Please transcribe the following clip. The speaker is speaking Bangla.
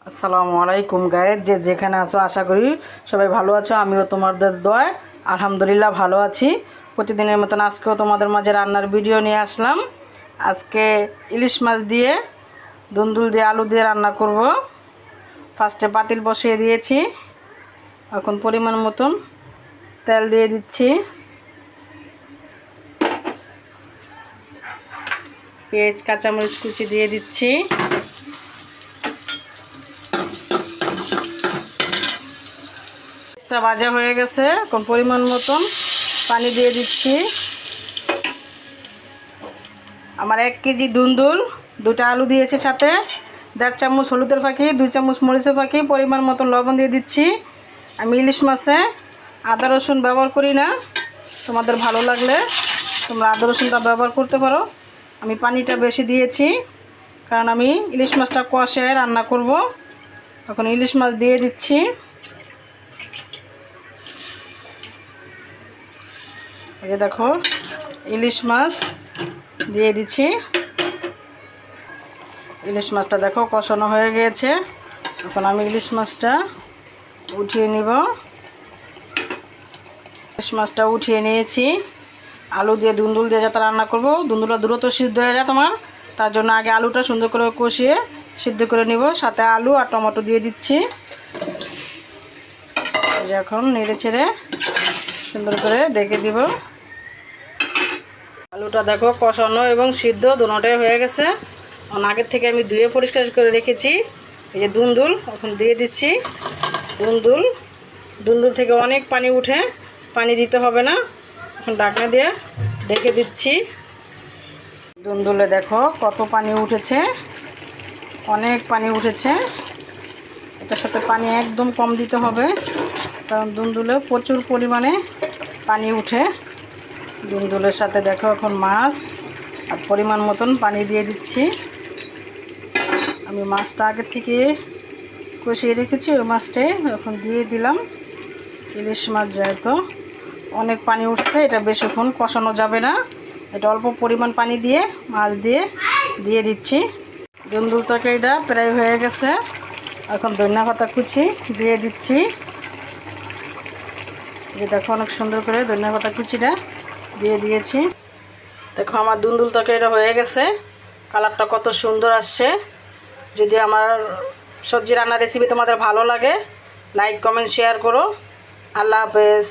আসসালামু আলাইকুম গায়ে যে যেখানে আছো আশা করি সবাই ভালো আছো। আমিও তোমাদের দোয়ায় আলহামদুলিল্লাহ ভালো আছি। প্রতিদিনের মতন আজকেও তোমাদের মাঝে রান্নার ভিডিও নিয়ে আসলাম। আজকে ইলিশ মাছ দিয়ে দুন্দুল দিয়ে আলু দিয়ে রান্না করব। ফার্স্টে পাতিল বসিয়ে দিয়েছি, এখন পরিমাণ মতন তেল দিয়ে দিচ্ছি, পেঁয়াজ কাঁচামরিচ কুচি দিয়ে দিচ্ছি, ভাজা হয়ে গেছে। এখন পরিমাণ মতন পানি দিয়ে দিচ্ছি। আমার 1 কেজি দুন্দুল, 2টা আলু দিয়েছি, সাথে 1.5 চামচ হলুদের ফাঁকি, 2 চামচ মরিচের ফাঁকি, পরিমাণ মতন লবণ দিয়ে দিচ্ছি। আমি ইলিশ মাছে আদা রসুন ব্যবহার করি না, তোমাদের ভালো লাগলে তোমরা আদা রসুনটা ব্যবহার করতে পারো। আমি পানিটা বেশি দিয়েছি কারণ আমি ইলিশ মাছটা কষে রান্না করব। এখন ইলিশ মাছ দিয়ে দিচ্ছি। এই যে দেখো ইলিশ মাছ দিয়ে দিচ্ছি। ইলিশ মাছটা দেখো কষানো হয়ে গিয়েছে। এখন আমি ইলিশ মাছটা উঠিয়ে নিব। ইলিশ মাছটা উঠিয়ে নিয়েছি। আলু দিয়ে দুন্দুল দিয়ে যাতে রান্না করব, দুন্দুলটা দ্রুত সিদ্ধ হয়ে যায় তোমার, তার জন্য আগে আলুটা সুন্দর করে কষিয়ে সিদ্ধ করে নিব। সাথে আলু আর টমেটো দিয়ে দিচ্ছি। এখন নেড়ে ছেড়ে সুন্দর করে ঢেকে দিব। আলুটা দেখো কষানো এবং সিদ্ধ দুটোটাই হয়ে গেছে। আগের থেকে আমি ধুয়ে পরিষ্কার করে রেখেছি। এই যে দুন্দুল এখন দিয়ে দিচ্ছি। দুন্দুল থেকে অনেক পানি উঠে, পানি দিতে হবে না। এখন ঢাকনা দিয়ে ঢেকে দিচ্ছি। দুন্দুলে দেখো কত পানি উঠেছে, অনেক পানি উঠেছে। এটার সাথে পানি একদম কম দিতে হবে, কারণ দুন্দুলে প্রচুর পরিমাণে পানি উঠে। দুন্দুলের সাথে দেখো এখন মাছ আর পরিমাণ মতন পানি দিয়ে দিচ্ছি। আমি মাছটা আগে থেকে কষিয়ে রেখেছি, ওই মাছটাই এখন দিয়ে দিলাম। ইলিশ মাছ যেহেতু অনেক পানি উঠছে, এটা বেশিক্ষণ কষানো যাবে না, এটা অল্প পরিমাণ পানি দিয়ে মাছ দিয়ে দিচ্ছি। দুন্দুল তরকারিটা প্রায় হয়ে গেছে। এখন ধনিয়া পাতা কুচি দিয়ে দিচ্ছি। যে দেখো অনেক সুন্দর করে ধনিয়া পাতা কুচিটা দিয়ে দিয়েছি। দেখো আমার দুন্দুল তরকারিটা হয়ে গেছে, কালারটা কত সুন্দর আসছে। যদি আমার সবজি রান্নার রেসিপি তোমাদের ভালো লাগে, লাইক কমেন্ট শেয়ার করো। আল্লাহ হাফেজ।